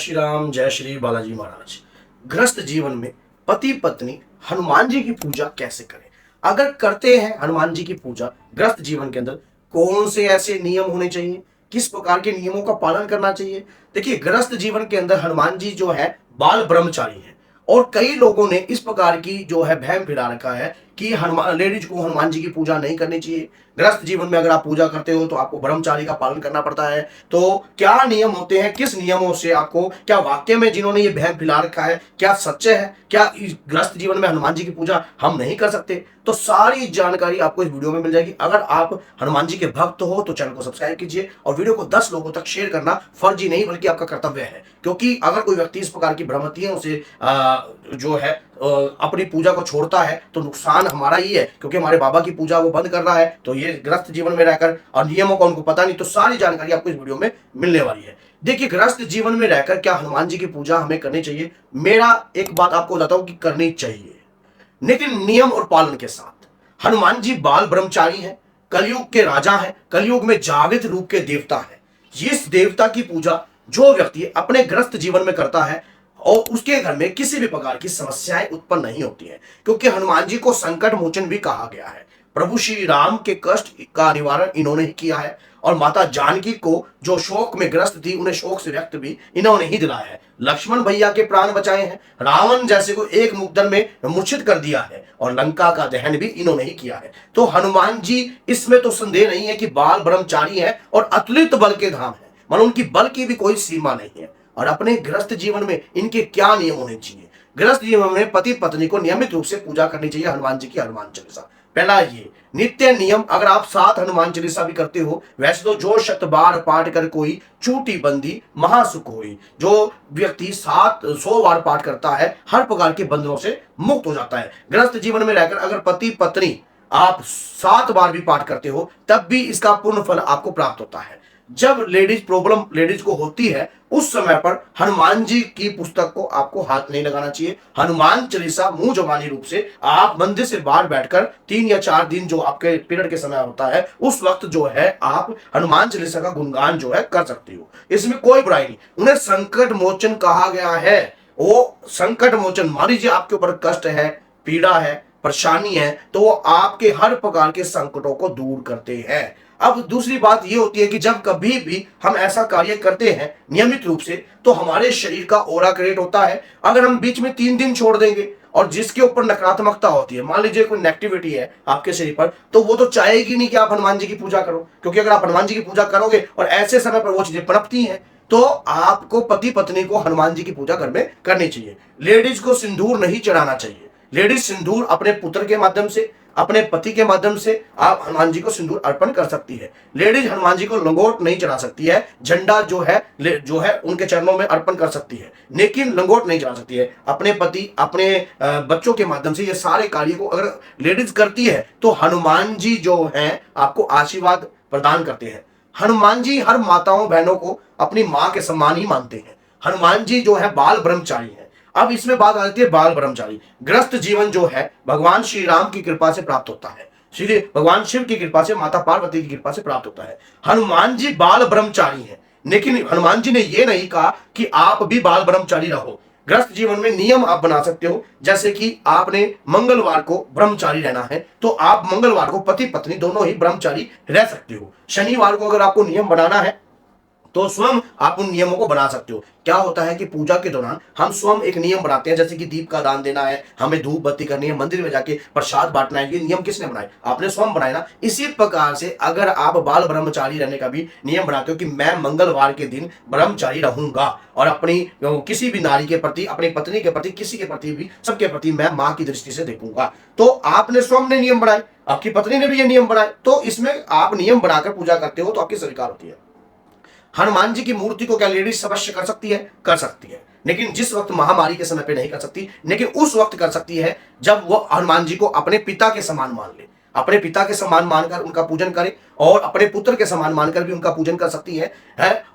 श्री राम, जय श्री बालाजी महाराज। ग्रस्त जीवन में पति पत्नी हनुमान जी की पूजा कैसे करें? अगर करते हैं हनुमान जी की पूजा ग्रस्त जीवन के अंदर, कौन से ऐसे नियम होने चाहिए, किस प्रकार के नियमों का पालन करना चाहिए? देखिए, ग्रस्त जीवन के अंदर हनुमान जी जो है बाल ब्रह्मचारी हैं और कई लोगों ने इस प्रकार की जो है भ्रम फैला रखा है कि हनुमान लेडीज को हनुमान जी की पूजा नहीं करनी चाहिए। ग्रस्त जीवन में अगर आप पूजा करते हो तो आपको ब्रह्मचारी का पालन करना पड़ता है। तो क्या नियम होते हैं, किस नियमों से आपको, क्या वाक्य में जिन्होंने ये भ्रम फैला रखा है क्या सच्चे है? क्या इस ग्रस्त जीवन में हनुमान जी की पूजा हम नहीं कर सकते? तो सारी जानकारी आपको इस वीडियो में मिल जाएगी। अगर आप हनुमान जी के भक्त हो तो चैनल को सब्सक्राइब कीजिए और वीडियो को 10 लोगों तक शेयर करना फर्जी नहीं बल्कि आपका कर्तव्य है। क्योंकि अगर कोई व्यक्ति इस प्रकार की भ्रमतियों से जो है अपनी पूजा को छोड़ता है तो नुकसान हमारा ही है, क्योंकि हमारे बाबा की पूजा वो बंद कर रहा है। तो ये ग्रस्त जीवन में रहकर और नियमों का उनको पता नहीं, तो सारी जानकारी आपको इस वीडियो में मिलने वाली है। देखिए, ग्रस्त जीवन में रहकर क्या हनुमान जी की पूजा हमें करनी चाहिए? मेरा एक बात आपको बताता हूं कि करनी चाहिए, लेकिन नियम और पालन के साथ। हनुमान जी बाल ब्रह्मचारी हैं, कलयुग के राजा हैं, कलयुग में जागृत रूप के देवता है। इस देवता की पूजा जो व्यक्ति अपने ग्रस्त जीवन में करता है और उसके घर में किसी भी प्रकार की समस्याएं उत्पन्न नहीं होती हैं, क्योंकि हनुमान जी को संकट मोचन भी कहा गया है। प्रभु श्री राम के कष्ट का निवारण इन्होंने ही किया है और माता जानकी को जो शोक में ग्रस्त थी उन्हें शोक से व्यक्त भी इन्होंने ही दिलाया है। लक्ष्मण भैया के प्राण बचाए हैं, रावण जैसे को एक मुद्दर में मूर्छित कर दिया है और लंका का दहन भी इन्होंने ही किया है। तो हनुमान जी, इसमें तो संदेह नहीं है कि बाल ब्रह्मचारी है और अतुलित बल के धाम है, मतलब उनकी बल की भी कोई सीमा नहीं है। और अपने गृहस्थ जीवन में इनके क्या नियम होने चाहिए? गृहस्थ जीवन में पति पत्नी को नियमित रूप से पूजा करनी चाहिए हनुमान जी की हनुमान चालीसा। पहला ये नित्य नियम, अगर आप 7 हनुमान चालीसा भी करते हो, वैसे तो जो 7 बार पाठ कर कोई चूटी बंदी महासुख हुई, जो व्यक्ति 100 बार पाठ करता है हर प्रकार के बंधनों से मुक्त हो जाता है। गृहस्थ जीवन में रहकर अगर पति पत्नी आप 7 बार भी पाठ करते हो तब भी इसका पूर्ण फल आपको प्राप्त होता है। जब लेडीज को होती है उस समय पर हनुमान जी की पुस्तक को आपको हाथ नहीं लगाना चाहिए। हनुमान चालीसा मुंह जबानी रूप से आप मंदिर से बाहर बैठकर 3 या 4 दिन जो आपके पीरियड के समय होता है उस वक्त जो है आप हनुमान चालीसा का गुणगान जो है कर सकते हो, इसमें कोई बुराई नहीं। उन्हें संकट मोचन कहा गया है। वो संकट मोचन, मान लीजिए आपके ऊपर कष्ट है, पीड़ा है, परेशानी है, तो वो आपके हर प्रकार के संकटों को दूर करते हैं। अब दूसरी बात यह होती है कि जब कभी भी हम ऐसा कार्य करते हैं नियमित रूप से तो हमारे शरीर का ऑरा क्रिएट होता है। अगर हम बीच में 3 दिन छोड़ देंगे और जिसके ऊपर नकारात्मकता होती है, मान लीजिए कोई नेगेटिविटी है आपके शरीर पर, तो वो तो चाहेगी नहीं कि आप हनुमान जी की पूजा करो, क्योंकि अगर आप हनुमान जी की पूजा करोगे और ऐसे समय पर वो चीजें पनपती हैं तो आपको पति पत्नी को हनुमान जी की पूजा घर में करनी चाहिए। लेडीज को सिंदूर नहीं चढ़ाना चाहिए। लेडीज सिंदूर अपने पुत्र के माध्यम से, अपने पति के माध्यम से आप हनुमान जी को सिंदूर अर्पण कर सकती है। लेडीज हनुमान जी को लंगोट नहीं चढ़ा सकती है, झंडा जो है उनके चरणों में अर्पण कर सकती है, लेकिन लंगोट नहीं चढ़ा सकती है। अपने पति, अपने बच्चों के माध्यम से ये सारे कार्य को अगर लेडीज करती है तो हनुमान जी जो है आपको आशीर्वाद प्रदान करते हैं। हनुमान जी हर माताओं बहनों को अपनी मां के समान ही मानते हैं। हनुमान जी जो है बाल ब्रह्मचारी है। अब इसमें बात आती है बाल ब्रह्मचारी। ग्रस्त जीवन जो है भगवान श्री राम की कृपा से प्राप्त होता है, श्री भगवान शिव की कृपा से, माता पार्वती की कृपा से प्राप्त होता है। हनुमान जी बाल ब्रह्मचारी हैं, लेकिन हनुमान जी ने यह नहीं कहा कि आप भी बाल ब्रह्मचारी रहो। ग्रस्त जीवन में नियम आप बना सकते हो, जैसे कि आपने मंगलवार को ब्रह्मचारी रहना है तो आप मंगलवार को पति पत्नी दोनों ही ब्रह्मचारी रह सकते हो। शनिवार को अगर आपको नियम बनाना है तो स्वयं आप उन नियमों को बना सकते हो। क्या होता है कि पूजा के दौरान हम स्वयं एक नियम बनाते हैं, जैसे कि दीप का दान देना है, हमें धूप बत्ती करनी है, मंदिर में जाके प्रसाद बांटना है। ये नियम किसने बनाए? आपने स्वयं बनाए ना। इसी प्रकार से अगर आप बाल ब्रह्मचारी रहने का भी नियम बनाते हो कि मैं मंगलवार के दिन ब्रह्मचारी रहूंगा और अपनी किसी भी नारी के प्रति, अपनी पत्नी के प्रति, किसी के प्रति भी, सबके प्रति मैं मां की दृष्टि से देखूंगा, तो आपने स्वयं ने नियम बनाए, आपकी पत्नी ने भी ये नियम बनाए, तो इसमें आप नियम बनाकर पूजा करते हो तो आपकी स्वीकार होती है। हनुमान जी की मूर्ति को क्या लेडीज अवश्य कर सकती है? कर सकती है, लेकिन जिस वक्त महामारी के समय पे नहीं कर सकती, लेकिन उस वक्त कर सकती है जब वो हनुमान जी को अपने पिता के समान मान ले। अपने पिता के समान मानकर उनका पूजन करें और अपने पुत्र के समान मानकर भी उनका पूजन कर सकती है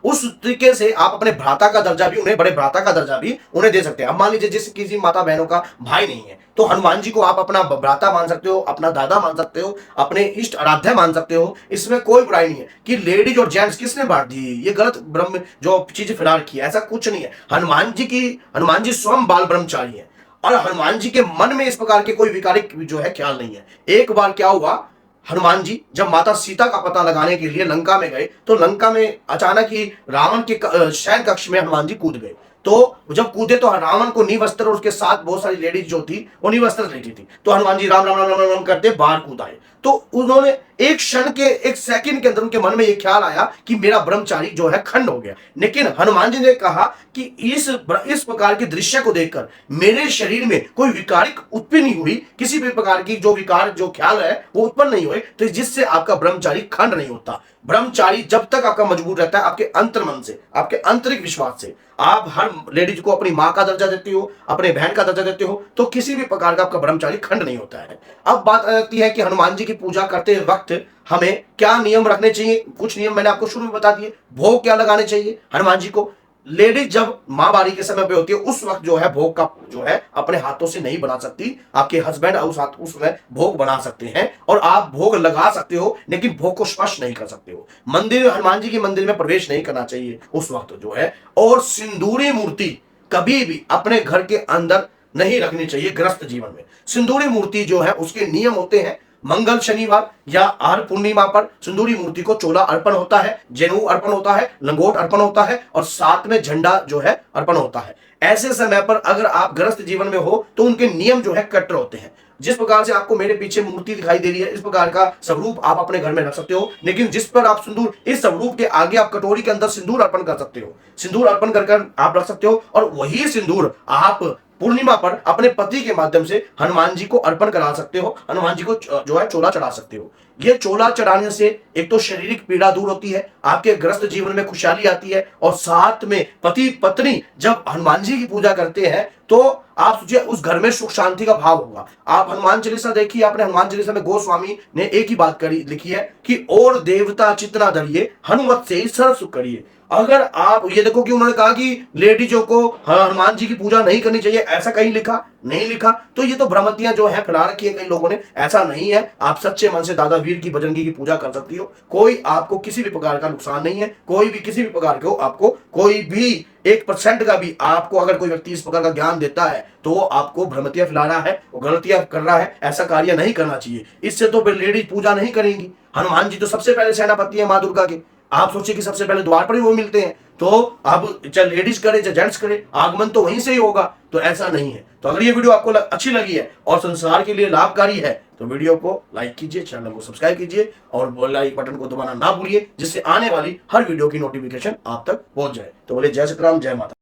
उस तरीके से आप अपने भ्राता का दर्जा भी उन्हें, बड़े भ्राता का दर्जा भी उन्हें दे सकते हैं। अब मान लीजिए जिस किसी माता बहनों का भाई नहीं है, तो हनुमान जी को आप अपना भ्राता मान सकते हो, अपना दादा मान सकते हो, अपने इष्ट आराध्य मान सकते हो। इसमें कोई बुराई नहीं है कि लेडीज और जेंट्स किसने बांट दी, ये गलत ब्रह्म जो चीज फिलहाल की है, ऐसा कुछ नहीं है। हनुमान जी स्वयं बाल ब्रह्मचारी है और हनुमान जी के मन में इस प्रकार के कोई विकारिक जो है ख्याल नहीं है। एक बार क्या हुआ, हनुमान जी जब माता सीता का पता लगाने के लिए लंका में गए, तो लंका में अचानक ही रावण के शयन कक्ष में हनुमान जी कूद गए। तो जब कूदे तो रावण को निवस्त्र और उसके साथ बहुत सारी लेडीज जो थी वो निवस्त्र लेती थी, तो हनुमान जी राम राम राम राम राम करते बाहर कूद आए। तो उन्होंने एक क्षण के, एक सेकंड के अंदर उनके मन में यह ख्याल आया कि मेरा ब्रह्मचारी जो है खंड हो गया। लेकिन हनुमान जी ने कहा कि इस प्रकार के दृश्य को देखकर मेरे शरीर में कोई विकारिक उत्पन्न नहीं हुई, किसी भी प्रकार की जो विकार जो ख्याल है वो उत्पन्न नहीं हुए, तो जिससे आपका ब्रह्मचारी खंड नहीं होता। ब्रह्मचारी जब तक आपका मजबूत रहता है, आपके अंतर्मन से, आपके आंतरिक विश्वास से, आप हर लेडीज को अपनी मां का दर्जा देते हो, अपने बहन का दर्जा देते हो, तो किसी भी प्रकार का आपका ब्रह्मचारी खंड नहीं होता है। अब बात आती है कि हनुमान जी की पूजा करते वक्त हमें क्या नियम रखने चाहिए। कुछ नियम मैंने आपको शुरू में बता दिए। भोग क्या लगाने चाहिए हनुमान जी को। लेडीज जब माहवारी के समय पे होती है उस वक्त जो है भोग का जो है अपने हाथों से नहीं बना सकती, आपके हस्बैंड उसमें भोग बना सकते हैं और आप भोग लगा सकते हो, लेकिन भोग को स्पर्श नहीं कर सकते हो। मंदिर, हनुमान जी के मंदिर में प्रवेश नहीं करना चाहिए उस वक्त जो है। और सिंदूरी मूर्ति कभी भी अपने घर के अंदर नहीं रखनी चाहिए। गृहस्थ जीवन में सिंदूरी मूर्ति जो है उसके नियम होते हैं। मंगल, शनिवार या हर पूर्णिमा पर सिंदूरी मूर्ति को चोला अर्पण होता है, जनेऊ अर्पण होता है, लंगोट अर्पण होता है और साथ में झंडा जो है अर्पण होता है। ऐसे समय पर अगर आप गृहस्थ जीवन में हो तो उनके नियम जो है कट्टर होते हैं। जिस प्रकार से आपको मेरे पीछे मूर्ति दिखाई दे रही है, इस प्रकार का स्वरूप आप अपने घर में रख सकते हो, लेकिन जिस पर आप सिंदूर, इस स्वरूप के आगे आप कटोरी के अंदर सिंदूर अर्पण कर सकते हो, सिंदूर अर्पण कर आप रख सकते हो और वही सिंदूर आप पूर्णिमा पर अपने पति के माध्यम से हनुमान जी को अर्पण करा सकते हो, हनुमान जी को जो है चोला चढ़ा सकते हो। ये चोला चढ़ाने से एक तो शारीरिक पीड़ा दूर होती है, आपके गृहस्थ जीवन में खुशहाली आती है और साथ में पति पत्नी जब हनुमान जी की पूजा करते हैं तो आप सोचिए उस घर में सुख शांति का भाव होगा। आप हनुमान चालीसा देखिए, आपने हनुमान चालीसा में गोस्वामी ने एक ही बात करी लिखी है कि और देवता चितना धरिए, हनुमत से ही सर्व सुख करिए। अगर आप ये देखो कि उन्होंने कहा कि लेडीजों को हनुमान जी की पूजा नहीं करनी चाहिए, ऐसा कहीं लिखा नहीं लिखा, तो ये तो भ्रमतियां जो है फैला रखी है कई लोगों ने। ऐसा नहीं है, आप सच्चे मन से दादा वीर की बजरंगी की पूजा कर सकती हो। कोई आपको किसी भी प्रकार का नुकसान नहीं है, कोई भी किसी भी प्रकार को आपको कोई भी 1% का भी आपको अगर कोई व्यक्ति इस प्रकार का ज्ञान देता है तो वो आपको भ्रमतियां फैला रहा है, वो गलतियां कर रहा है। ऐसा कार्य नहीं करना चाहिए। इससे तो लेडीज पूजा नहीं करेंगी। हनुमान जी तो सबसे पहले सेनापति है माँ दुर्गा के। आप सोचिए कि सबसे पहले द्वार पर ही वो मिलते हैं, तो अब चाहे लेडीज करे चाहे जेंट्स करे, आगमन तो वहीं से ही होगा। तो ऐसा नहीं है। तो अगर ये वीडियो आपको अच्छी लगी है और संसार के लिए लाभकारी है तो वीडियो को लाइक कीजिए, चैनल को सब्सक्राइब कीजिए और बेल आइकन बटन को दबाना ना भूलिए, जिससे आने वाली हर वीडियो की नोटिफिकेशन आप तक पहुंच जाए। तो बोले जय श्री राम, जय माता।